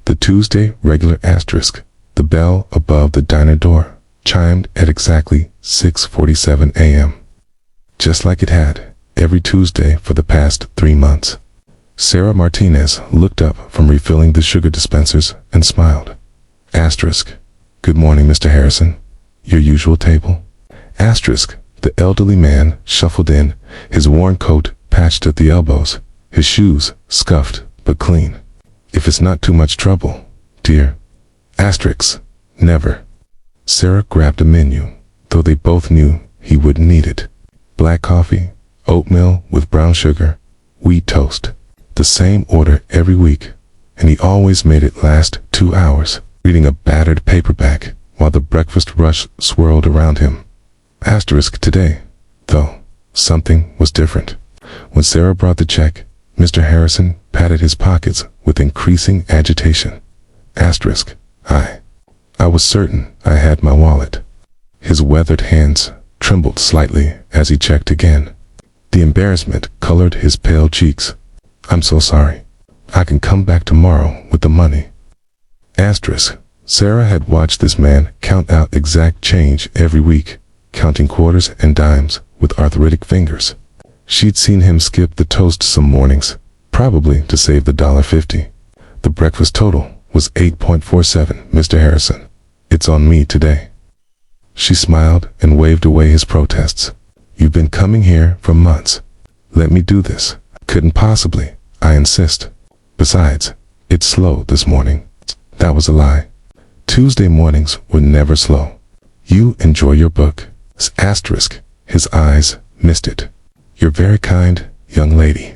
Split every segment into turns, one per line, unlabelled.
The Tuesday regular asterisk. The bell above the diner door chimed at exactly 6:47 a.m. Just like it had every Tuesday for the past 3 months. Sarah Martinez looked up from refilling the sugar dispensers and smiled. Asterisk. Good morning, Mr. Harrison. Your usual table. Asterisk. The elderly man shuffled in, his worn coat patched at the elbows, his shoes scuffed but clean. If it's not too much trouble, dear. Asterisk. Never. Sarah grabbed a menu, though they both knew he wouldn't need it. Black coffee, oatmeal with brown sugar, wheat toast. The same order every week, and he always made it last 2 hours, reading a battered paperback while the breakfast rush swirled around him. Asterisk today, though, something was different. When Sarah brought the check, Mr. Harrison patted his pockets with increasing agitation. Asterisk. I was certain I had my wallet. His weathered hands trembled slightly as he checked again. The embarrassment colored his pale cheeks. I'm so sorry. I can come back tomorrow with the money. Asterisk. Sarah had watched this man count out exact change every week, counting quarters and dimes with arthritic fingers. She'd seen him skip the toast some mornings, probably to save the $1.50. The breakfast total was $8.47, Mr. Harrison. It's on me today. She smiled and waved away his protests. You've been coming here for months. Let me do this. Couldn't possibly, I insist. Besides, it's slow this morning. That was a lie. Tuesday mornings were never slow. You enjoy your book. Asterisk. His eyes misted. You're very kind, young lady.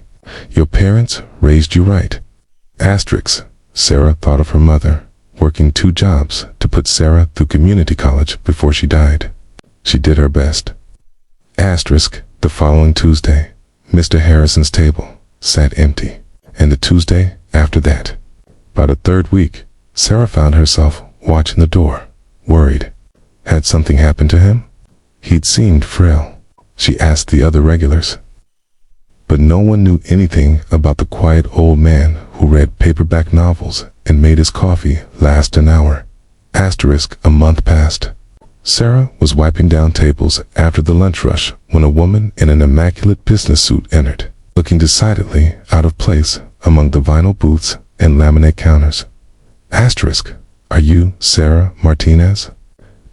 Your parents raised you right. Asterisk. Sarah thought of her mother, working 2 jobs to put Sarah through community college before she died. She did her best. Asterisk. The following Tuesday, Mr. Harrison's table sat empty, and the Tuesday after that. By the 3rd week, Sarah found herself watching the door, worried. Had something happened to him? He'd seemed frail. She asked the other regulars. But no one knew anything about the quiet old man who read paperback novels and made his coffee last an hour. Asterisk. A month passed. Sarah was wiping down tables after the lunch rush when a woman in an immaculate business suit entered, looking decidedly out of place among the vinyl booths and laminate counters. Asterisk. Are you Sarah Martinez?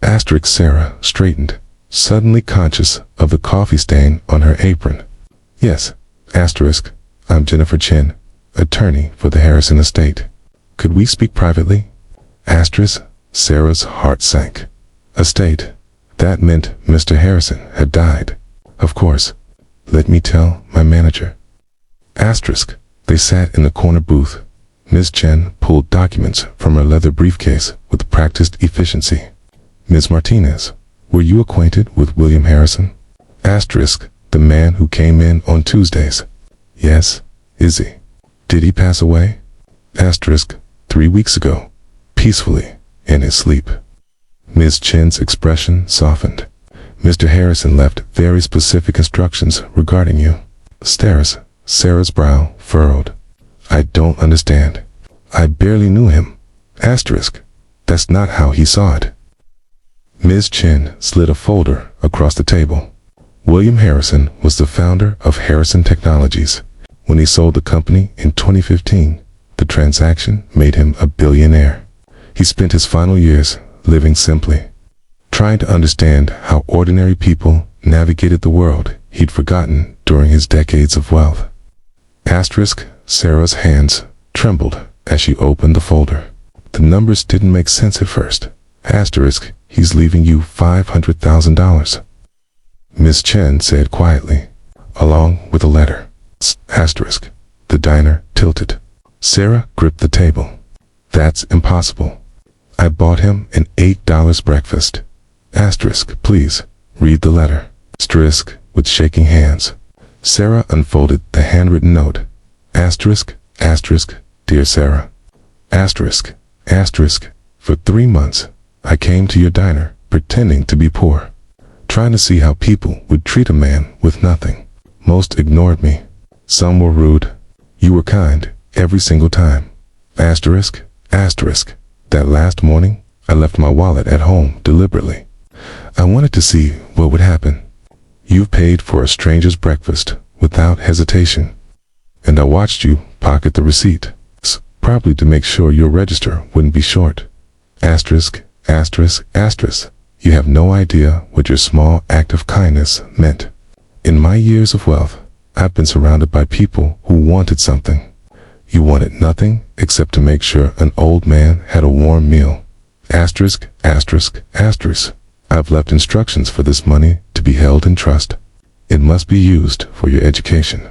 Asterisk. Sarah straightened, suddenly conscious of the coffee stain on her apron. Yes. Asterisk. I'm Jennifer Chin, attorney for the Harrison estate. Could we speak privately? Asterisk. Sarah's heart sank. Estate. That meant Mr. Harrison had died. Of course. Let me tell my manager. Asterisk. They sat in the corner booth. Ms. Chen pulled documents from her leather briefcase with practiced efficiency. Ms. Martinez, were you acquainted with William Harrison? Asterisk. The man who came in on Tuesdays. Yes. Is he? Did he pass away? Asterisk. 3 weeks ago. Peacefully, in his sleep. Ms. Chen's expression softened. Mr. Harrison left very specific instructions regarding you. Sarah's brow furrowed. I don't understand. I barely knew him. Asterisk. That's not how he saw it. Ms. Chen slid a folder across the table. William Harrison was the founder of Harrison Technologies. When he sold the company in 2015, the transaction made him a billionaire. He spent his final years living simply, trying to understand how ordinary people navigated the world he'd forgotten during his decades of wealth. Asterisk. Sarah's hands trembled as she opened the folder. The numbers didn't make sense at first. Asterisk. He's leaving you $500,000. Miss Chen said quietly, along with a letter. Asterisk. The diner tilted. Sarah gripped the table. That's impossible. I bought him an $8 breakfast. Asterisk. Please, read the letter. Asterisk. With shaking hands, Sarah unfolded the handwritten note. Asterisk. Asterisk. Dear Sarah. Asterisk. Asterisk. For 3 months, I came to your diner, pretending to be poor, trying to see how people would treat a man with nothing. Most ignored me. Some were rude. You were kind, every single time. Asterisk. Asterisk. That last morning, I left my wallet at home deliberately. I wanted to see what would happen. You've paid for a stranger's breakfast without hesitation. And I watched you pocket the receipt, probably to make sure your register wouldn't be short. Asterisk, asterisk, asterisk. You have no idea what your small act of kindness meant. In my years of wealth, I've been surrounded by people who wanted something. You wanted nothing except to make sure an old man had a warm meal. Asterisk, asterisk, asterisk. I've left instructions for this money to be held in trust. It must be used for your education.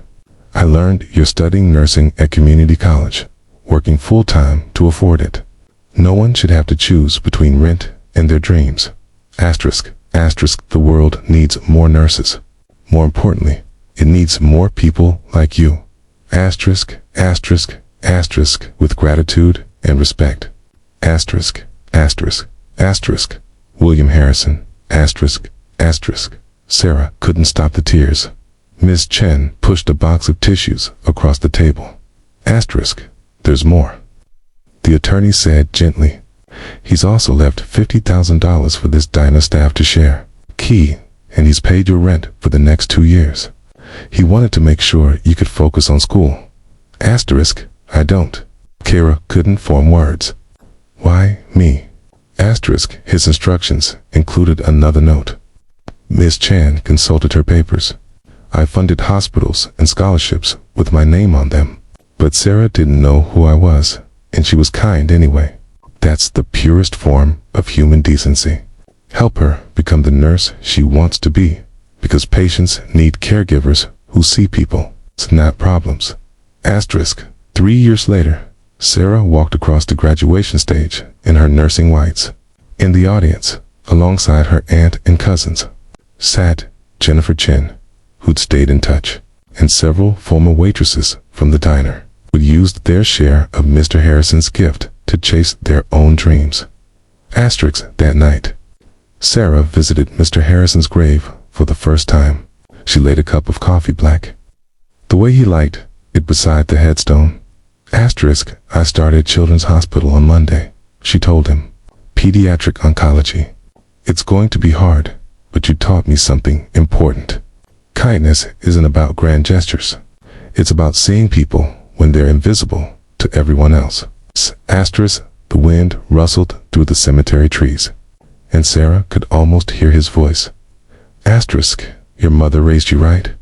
I learned you're studying nursing at community college, working full-time to afford it. No one should have to choose between rent and their dreams. Asterisk, asterisk. The world needs more nurses. More importantly, it needs more people like you. Asterisk, asterisk, asterisk. With gratitude and respect. Asterisk, asterisk, asterisk. William Harrison. Asterisk, asterisk. Sarah couldn't stop the tears. Miss Chen pushed a box of tissues across the table. Asterisk. There's more. The attorney said gently. He's also left $50,000 for this diner staff to share. Key, and he's paid your rent for the next 2 years. He wanted to make sure you could focus on school. Asterisk. I don't. Kara couldn't form words. Why me? Asterisk. His instructions included another note. Miss Chan consulted her papers. I funded hospitals and scholarships with my name on them. But Sarah didn't know who I was, and she was kind anyway. That's the purest form of human decency. Help her become the nurse she wants to be, because patients need caregivers who see people, not problems. Asterisk. 3 years later, Sarah walked across the graduation stage in her nursing whites. In the audience, alongside her aunt and cousins, sat Jennifer Chen, who'd stayed in touch, and several former waitresses from the diner who'd used their share of Mr. Harrison's gift to chase their own dreams. Asterisk. That night, Sarah visited Mr. Harrison's grave for the first time. She laid a cup of coffee black, the way he liked it, beside the headstone. Asterisk. I started Children's Hospital on Monday, she told him. Pediatric oncology. It's going to be hard, but you taught me something important. Kindness isn't about grand gestures. It's about seeing people when they're invisible to everyone else. Asterisk. The wind rustled through the cemetery trees, and Sarah could almost hear his voice. Asterisk. Your mother raised you right?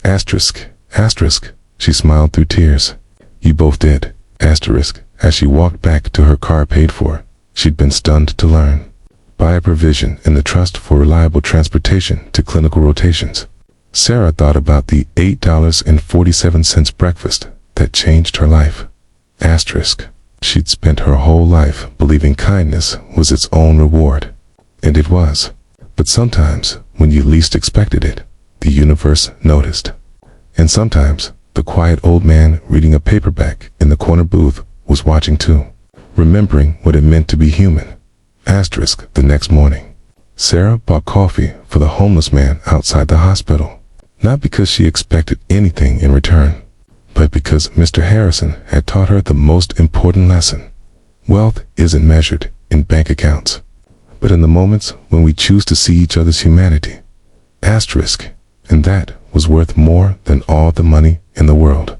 Asterisk. Asterisk. She smiled through tears. You both did. Asterisk. As she walked back to her car paid for, she'd been stunned to learn. By a provision in the Trust for Reliable Transportation to Clinical Rotations. Sarah thought about the $8.47 breakfast that changed her life. Asterisk. She'd spent her whole life believing kindness was its own reward. And it was. But sometimes, when you least expected it, the universe noticed. And sometimes, the quiet old man reading a paperback in the corner booth was watching too, remembering what it meant to be human. Asterisk. The next morning, Sarah bought coffee for the homeless man outside the hospital, not because she expected anything in return, but because Mr. Harrison had taught her the most important lesson. Wealth isn't measured in bank accounts, but in the moments when we choose to see each other's humanity. Asterisk. And that was worth more than all the money in the world.